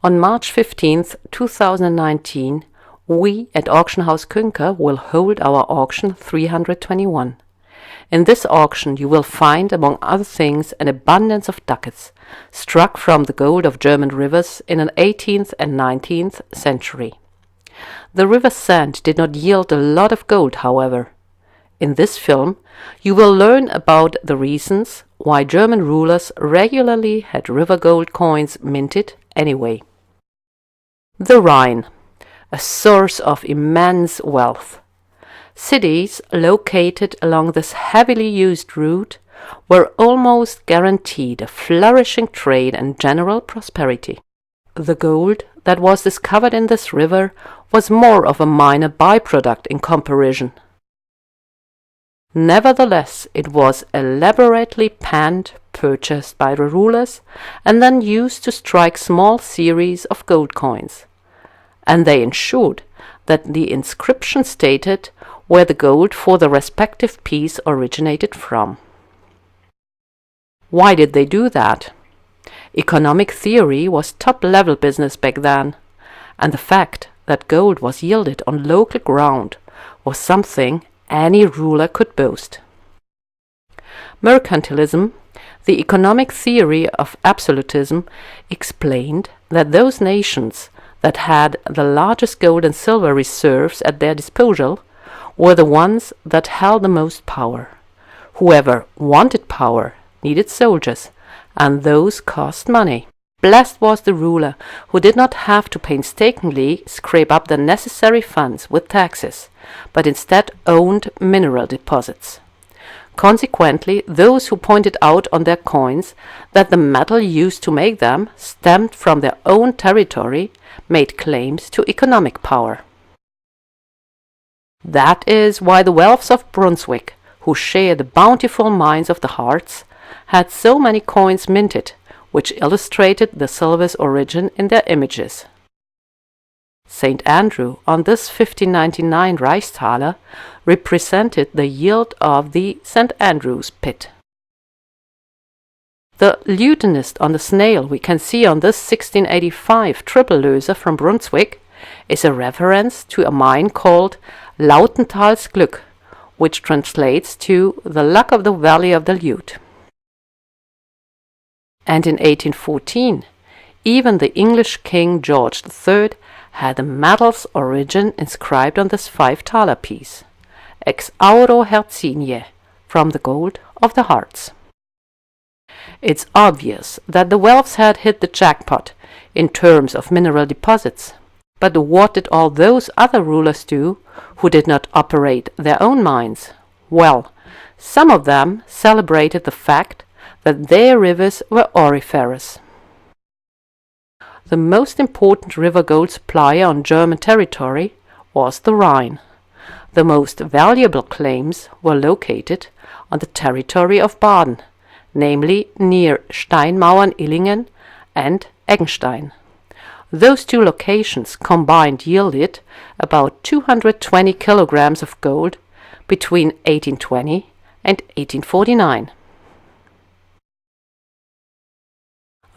On March 15th, 2019, we at Auction House Künker will hold our auction 321. In this auction you will find, among other things, an abundance of ducats, struck from the gold of German rivers in the 18th and 19th century. The river sand did not yield a lot of gold, however. In this film, you will learn about the reasons why German rulers regularly had river gold coins minted anyway. The Rhine, a source of immense wealth. Cities located along this heavily used route were almost guaranteed a flourishing trade and general prosperity. The gold that was discovered in this river was more of a minor byproduct in comparison. Nevertheless, it was elaborately panned, purchased by the rulers, and then used to strike small series of gold coins. And they ensured that the inscription stated where the gold for the respective piece originated from. Why did they do that? Economic theory was top-level business back then, and the fact that gold was yielded on local ground was something any ruler could boast. Mercantilism, the economic theory of absolutism, explained that those nations that had the largest gold and silver reserves at their disposal were the ones that held the most power. Whoever wanted power needed soldiers, and those cost money. Blessed was the ruler who did not have to painstakingly scrape up the necessary funds with taxes, but instead owned mineral deposits. Consequently, those who pointed out on their coins that the metal used to make them stemmed from their own territory made claims to economic power. That is why the Welfs of Brunswick, who share the bountiful mines of the Harz, had so many coins minted, which illustrated the silver's origin in their images. St. Andrew, on this 1599 Reichsthaler, represented the yield of the St. Andrew's pit. The lutenist on the snail we can see on this 1685 triple loser from Brunswick is a reference to a mine called Lautenthal's Glück, which translates to the luck of the valley of the lute. And in 1814, even the English King George III had the medal's origin inscribed on this 5-thaler piece, ex auro hercinie, from the gold of the Harz. It's obvious that the Welfs had hit the jackpot in terms of mineral deposits, but what did all those other rulers do who did not operate their own mines? Well, some of them celebrated the fact that their rivers were auriferous. The most important river gold supplier on German territory was the Rhine. The most valuable claims were located on the territory of Baden, namely near Steinmauern-Illingen and Eggenstein. Those two locations combined yielded about 220 kilograms of gold between 1820 and 1849.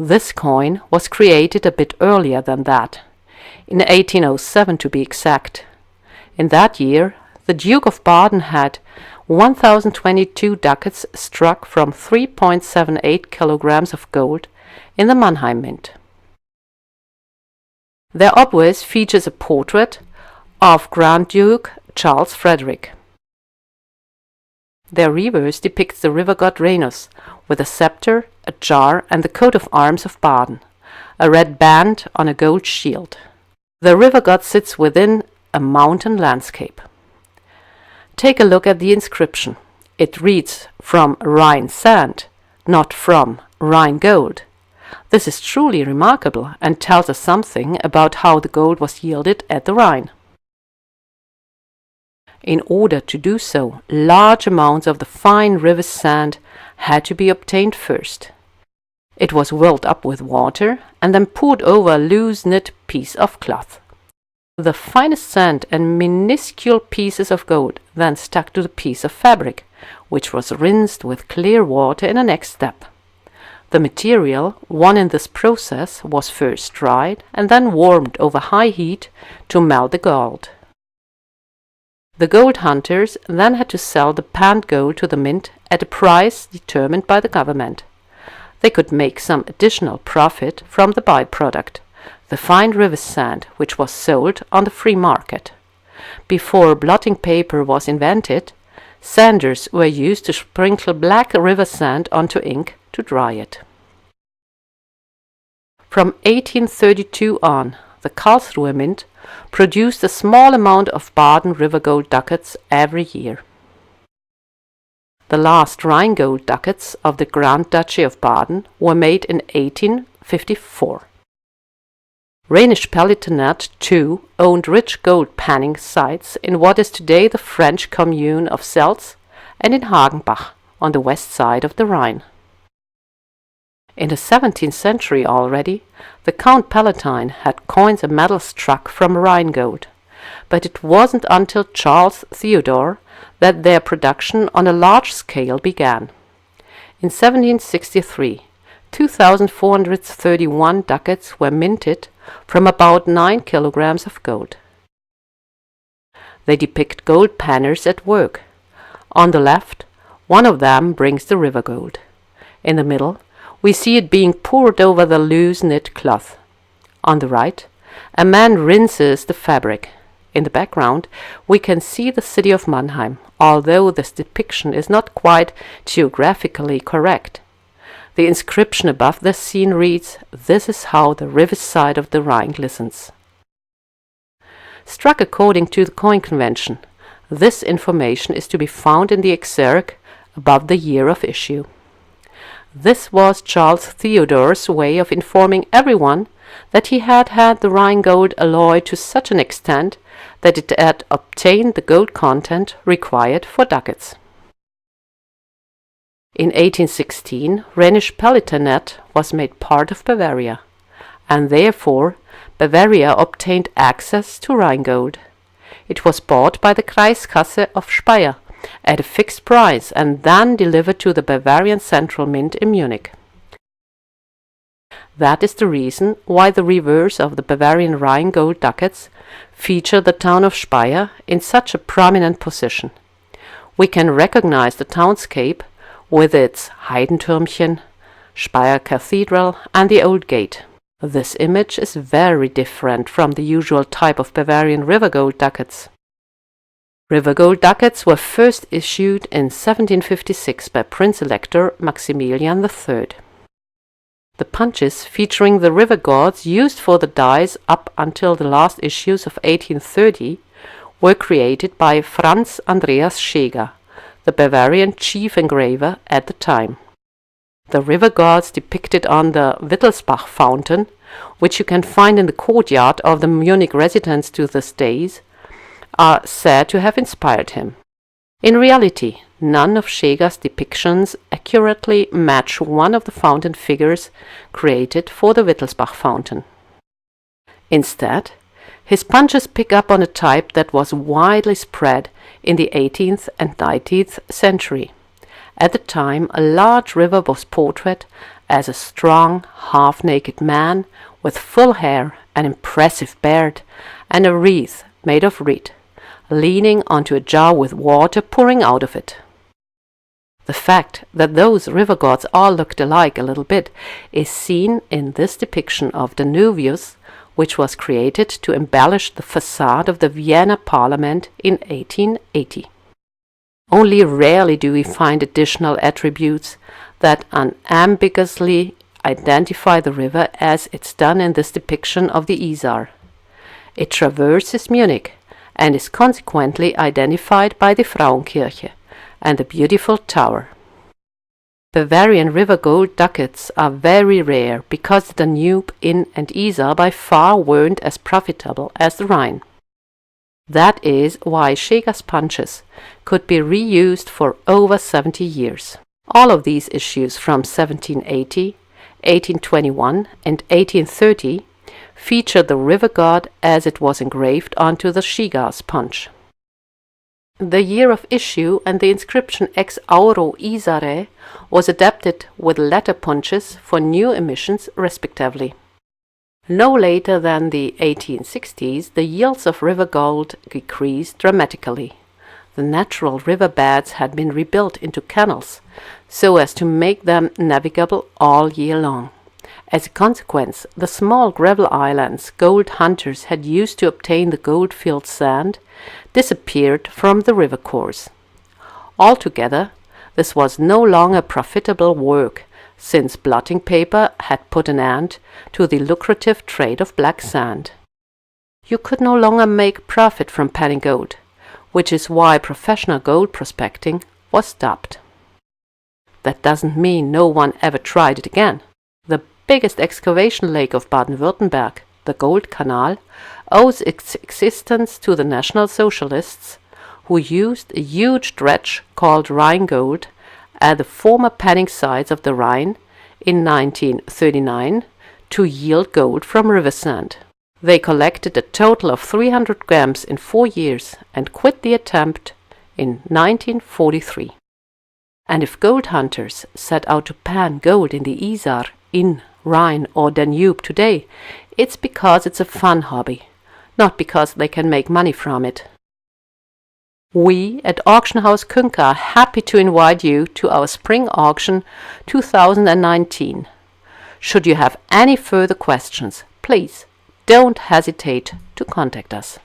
This coin was created a bit earlier than that, in 1807 to be exact. In that year, the Duke of Baden had 1022 ducats struck from 3.78 kilograms of gold in the Mannheim Mint. Their obverse features a portrait of Grand Duke Charles Frederick. Their reverse depicts the river god Rhenus with a scepter, a jar and the coat of arms of Baden, a red band on a gold shield. The river god sits within a mountain landscape. Take a look at the inscription. It reads from Rhine sand, not from Rhine gold. This is truly remarkable and tells us something about how the gold was yielded at the Rhine. In order to do so, large amounts of the fine river sand had to be obtained first. It was welled up with water and then poured over a loose-knit piece of cloth. The finest sand and minuscule pieces of gold then stuck to the piece of fabric, which was rinsed with clear water in the next step. The material won in this process was first dried and then warmed over high heat to melt the gold. The gold hunters then had to sell the panned gold to the mint at a price determined by the government. They could make some additional profit from the byproduct, the fine river sand, which was sold on the free market. Before blotting paper was invented, sanders were used to sprinkle black river sand onto ink to dry it. From 1832 on, the Karlsruhe Mint produced a small amount of Baden river gold ducats every year. The last Rhine gold ducats of the Grand Duchy of Baden were made in 1854. Rhenish Palatinate, too, owned rich gold panning sites in what is today the French commune of Seltz and in Hagenbach on the west side of the Rhine. In the 17th century already, the Count Palatine had coins and medals struck from Rhine gold, but it wasn't until Charles Theodore that their production on a large scale began. In 1763, 2,431 ducats were minted from about 9 kilograms of gold. They depict gold panners at work. On the left, one of them brings the river gold. In the middle, we see it being poured over the loose knit cloth. On the right, a man rinses the fabric. In the background, we can see the city of Mannheim, although this depiction is not quite geographically correct. The inscription above the scene reads, "This is how the river side of the Rhine glistens." Struck according to the coin convention, this information is to be found in the exarch above the year of issue. This was Charles Theodore's way of informing everyone that he had had the Rhine gold alloyed to such an extent that it had obtained the gold content required for ducats. In 1816, Rhenish Palatinate was made part of Bavaria, and therefore Bavaria obtained access to Rhine gold. It was bought by the Kreiskasse of Speyer at a fixed price and then delivered to the Bavarian Central Mint in Munich. That is the reason why the reverse of the Bavarian Rhine gold ducats feature the town of Speyer in such a prominent position. We can recognize the townscape with its Heidentürmchen, Speyer Cathedral and the Old Gate. This image is very different from the usual type of Bavarian river gold ducats. River gold ducats were first issued in 1756 by Prince-Elector Maximilian III. The punches featuring the river gods used for the dies up until the last issues of 1830 were created by Franz Andreas Scheger, the Bavarian chief engraver at the time. The river gods depicted on the Wittelsbach fountain, which you can find in the courtyard of the Munich residence to this day, are said to have inspired him. In reality, none of Scheger's depictions accurately match one of the fountain figures created for the Wittelsbach fountain. Instead, his punches pick up on a type that was widely spread in the 18th and 19th century. At the time, a large river was portrayed as a strong, half-naked man with full hair, an impressive beard, and a wreath made of reed, leaning onto a jar with water pouring out of it. The fact that those river gods all looked alike a little bit is seen in this depiction of Danuvius, which was created to embellish the facade of the Vienna Parliament in 1880. Only rarely do we find additional attributes that unambiguously identify the river as it's done in this depiction of the Isar. It traverses Munich and is consequently identified by the Frauenkirche and the beautiful tower. Bavarian river gold ducats are very rare because the Danube, Inn and Isar by far weren't as profitable as the Rhine. That is why Scheger's punches could be reused for over 70 years. All of these issues from 1780, 1821 and 1830 feature the river god as it was engraved onto the Scheger's punch. The year of issue and the inscription ex auro Isare was adapted with letter punches for new emissions respectively. No later than the 1860s, the yields of river gold decreased dramatically. The natural river beds had been rebuilt into canals so as to make them navigable all year long. As a consequence, the small gravel islands gold hunters had used to obtain the gold-filled sand disappeared from the river course. Altogether, this was no longer profitable work, since blotting paper had put an end to the lucrative trade of black sand. You could no longer make profit from panning gold, which is why professional gold prospecting was stopped. That doesn't mean no one ever tried it again. The biggest excavation lake of Baden-Württemberg, the Gold Canal, owes its existence to the National Socialists, who used a huge dredge called Rhine gold at the former panning sites of the Rhine in 1939 to yield gold from river sand. They collected a total of 300 grams in 4 years and quit the attempt in 1943. And if gold hunters set out to pan gold in the Isar, Inn, Rhine or Danube today, it's because it's a fun hobby, not because they can make money from it. We at Auction House Künker are happy to invite you to our Spring Auction 2019. Should you have any further questions, please don't hesitate to contact us.